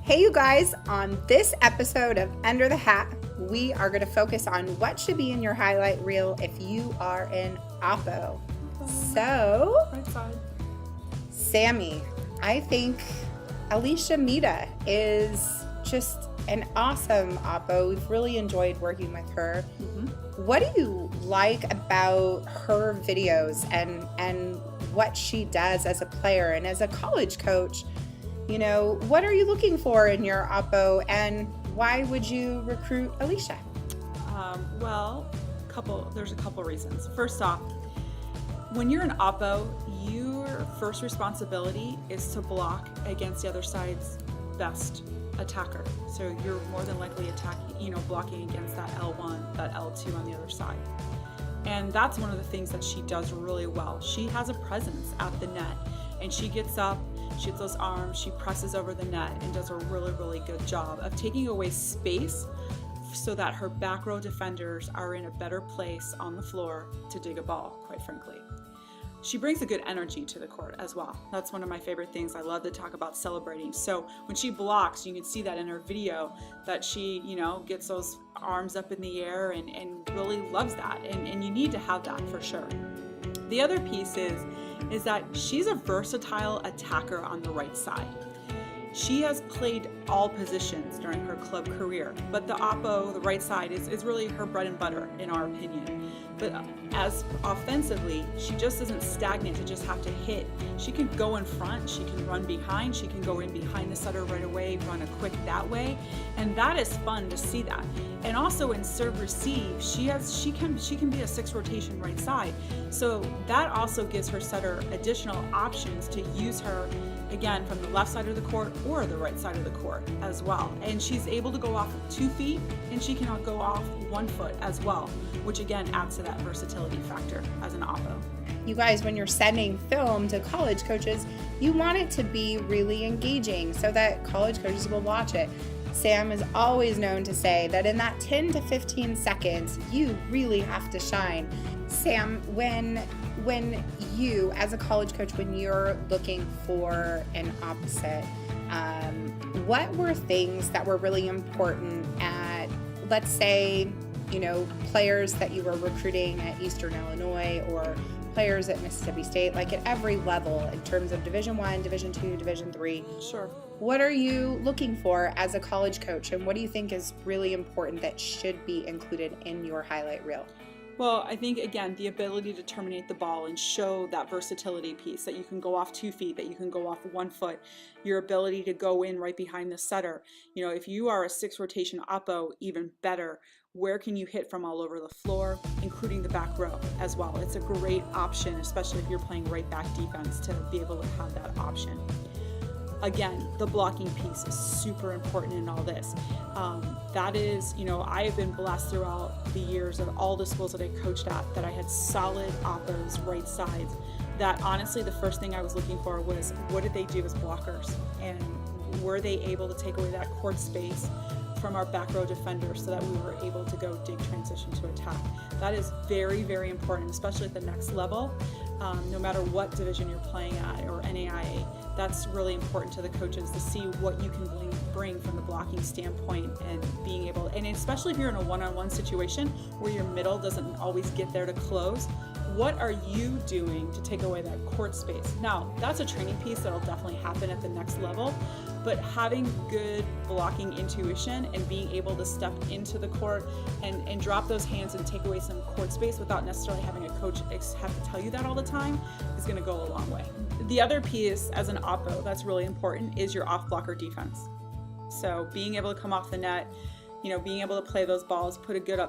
Hey, you guys, on this episode of Under the Hat, we are going to focus on what should be in your highlight reel if you are an oppo. So, Right side. Sammy, I think Alisha Mitha is just an awesome oppo. We've really enjoyed working with her. What do you like about her videos and what she does as a player and as a college coach? You know, what are you looking for in your oppo, and why would you recruit Alisha? There's a couple reasons. First off, when you're an oppo, your first responsibility is to block against the other side's best attacker. So you're more than likely blocking against that L1, that L2 on the other side. And that's one of the things that she does really well. She has a presence at the net, and she gets up, she gets those arms, she presses over the net and does a really, really good job of taking away space so that her back row defenders are in a better place on the floor to dig a ball, quite frankly. She brings a good energy to the court as well. That's one of my favorite things. I love to talk about celebrating. So when she blocks, you can see that in her video that she, gets those arms up in the air and really loves that. And you need to have that for sure. The other piece is that she's a versatile attacker on the right side. She has played all positions during her club career, but the oppo, the right side, is really her bread and butter in our opinion. But as offensively, she just isn't stagnant to just have to hit. She can go in front, she can run behind, she can go in behind the setter right away, run a quick that way, and that is fun to see that. And also in serve receive, she can be a 6 rotation right side. So that also gives her setter additional options to use her again from the left side of the court or the right side of the court as well. And she's able to go off 2 feet and she can go off 1 foot as well, which again adds to that versatility factor as an oppo. You guys, when you're sending film to college coaches, you want it to be really engaging so that college coaches will watch it. Sam is always known to say that in that 10 to 15 seconds, you really have to shine. Sam, when you, as a college coach, when you're looking for an opposite, what were things that were really important at, let's say, players that you were recruiting at Eastern Illinois or players at Mississippi State, like at every level in terms of Division I, Division II, Division III? Sure. What are you looking for as a college coach, and what do you think is really important that should be included in your highlight reel? Well, I think, again, the ability to terminate the ball and show that versatility piece, that you can go off 2 feet, that you can go off 1 foot, your ability to go in right behind the setter. If you are a 6 rotation oppo, even better. Where can you hit from all over the floor, including the back row as well? It's a great option, especially if you're playing right back defense, to be able to have that option. Again, the blocking piece is super important in all this. That is, I have been blessed throughout the years of all the schools that I coached at that I had solid oppos, right sides, that honestly the first thing I was looking for was what did they do as blockers, and were they able to take away that court space from our back row defenders so that we were able to go dig transition to attack. That is very, very important, especially at the next level. No matter what division you're playing at or NAIA, that's really important to the coaches to see what you can bring from the blocking standpoint and being able, and especially if you're in a one-on-one situation where your middle doesn't always get there to close, what are you doing to take away that court space? Now, that's a training piece that'll definitely happen at the next level, but having good blocking intuition and being able to step into the court and drop those hands and take away some court space without necessarily having a coach have to tell you that all the time is going to go a long way. The other piece as an oppo that's really important is your off blocker defense. So being able to come off the net, being able to play those balls, put a good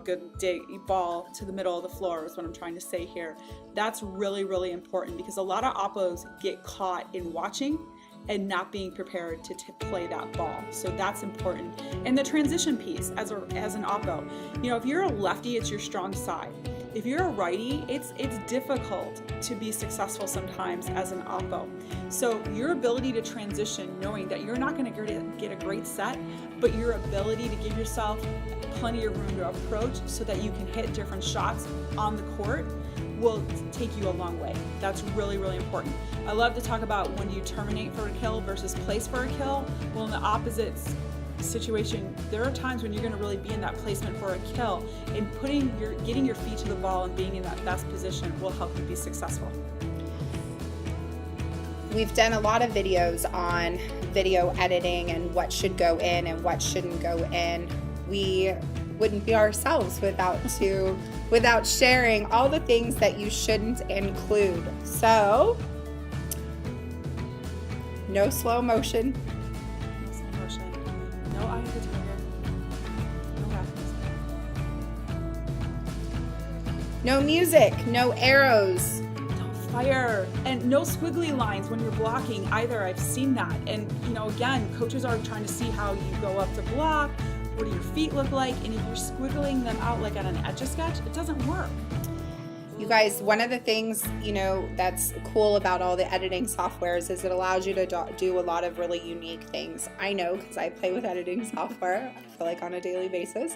good dig ball to the middle of the floor is what I'm trying to say here. That's really, really important because a lot of oppos get caught in watching and not being prepared to play that ball. So that's important. And the transition piece as an oppo, if you're a lefty, it's your strong side. If you're a righty, it's difficult to be successful sometimes as an oppo. So your ability to transition, knowing that you're not going to get a great set, but your ability to give yourself plenty of room to approach so that you can hit different shots on the court will take you a long way. That's really, really important. I love to talk about when you terminate for a kill versus place for a kill. Well, in the opposite situation, there are times when you're going to really be in that placement for a kill, and getting your feet to the ball and being in that best position will help you be successful. We've done a lot of videos on video editing and what should go in and what shouldn't go in. We wouldn't be ourselves without sharing all the things that you shouldn't include. So, no slow motion. No eye of the tiger. No rap music. No music, no arrows. Fire, and no squiggly lines when you're blocking either. I've seen that. And again, coaches are trying to see how you go up to block, what do your feet look like, and if you're squiggling them out like on an Etch-a-Sketch, it doesn't work. You guys, one of the things that's cool about all the editing softwares is it allows you to do a lot of really unique things. I know because I play with editing software, I feel like on a daily basis.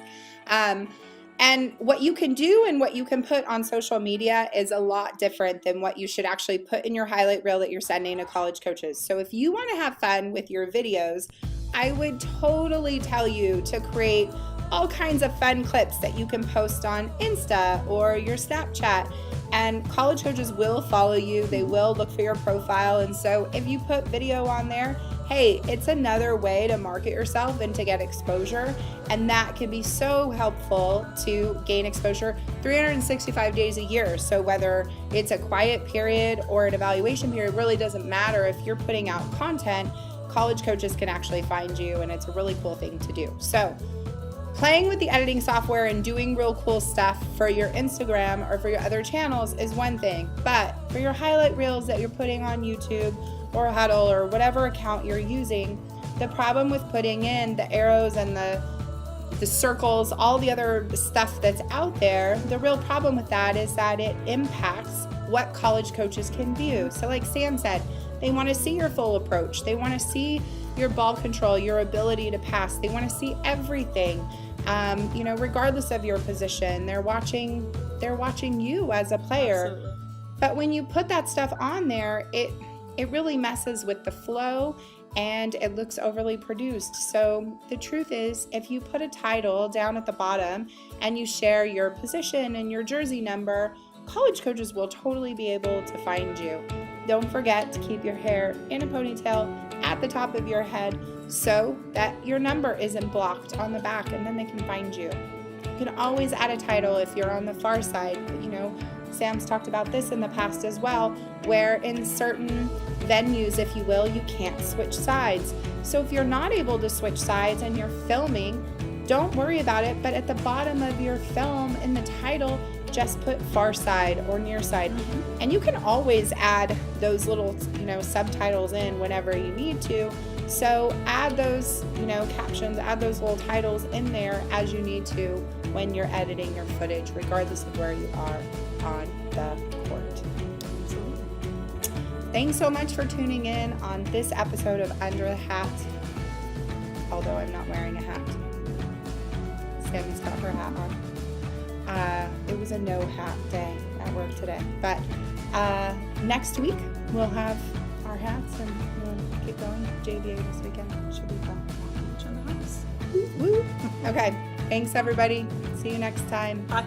And what you can do and what you can put on social media is a lot different than what you should actually put in your highlight reel that you're sending to college coaches. So if you want to have fun with your videos, I would totally tell you to create all kinds of fun clips that you can post on Insta or your Snapchat. And college coaches will follow you. They will look for your profile. And so if you put video on there, hey, it's another way to market yourself and to get exposure. And that can be so helpful to gain exposure 365 days a year. So whether it's a quiet period or an evaluation period, really doesn't matter. If you're putting out content, college coaches can actually find you, and it's a really cool thing to do. So playing with the editing software and doing real cool stuff for your Instagram or for your other channels is one thing, but for your highlight reels that you're putting on YouTube or Huddle or whatever account you're using, the problem with putting in the arrows and the circles, all the other stuff that's out there, the real problem with that is that it impacts what college coaches can view. So like Sam said, they want to see your full approach. They want to see your ball control, your ability to pass. They want to see everything. Regardless of your position, they're watching you as a player. Absolutely. But when you put that stuff on there, it really messes with the flow and it looks overly produced. So the truth is, if you put a title down at the bottom and you share your position and your jersey number, college coaches will totally be able to find you. Don't forget to keep your hair in a ponytail at the top of your head so that your number isn't blocked on the back, and then they can find you. You can always add a title if you're on the far side. Sam's talked about this in the past as well, where in certain venues, if you will, you can't switch sides. So if you're not able to switch sides and you're filming, don't worry about it, but at the bottom of your film in the title, just put far side or near side. Mm-hmm. And you can always add those little, subtitles in whenever you need to. So add those, captions, add those little titles in there as you need to when you're editing your footage, regardless of where you are on the court. Absolutely. Thanks so much for tuning in on this episode of Under the Hat. Although I'm not wearing a hat. Sam's got her hat on. It was a no hat day at work today. But next week we'll have our hats and we'll keep going. JVA this weekend. Should be fun. Beach on the house. Woo, woo. Okay. Thanks everybody. See you next time. Bye.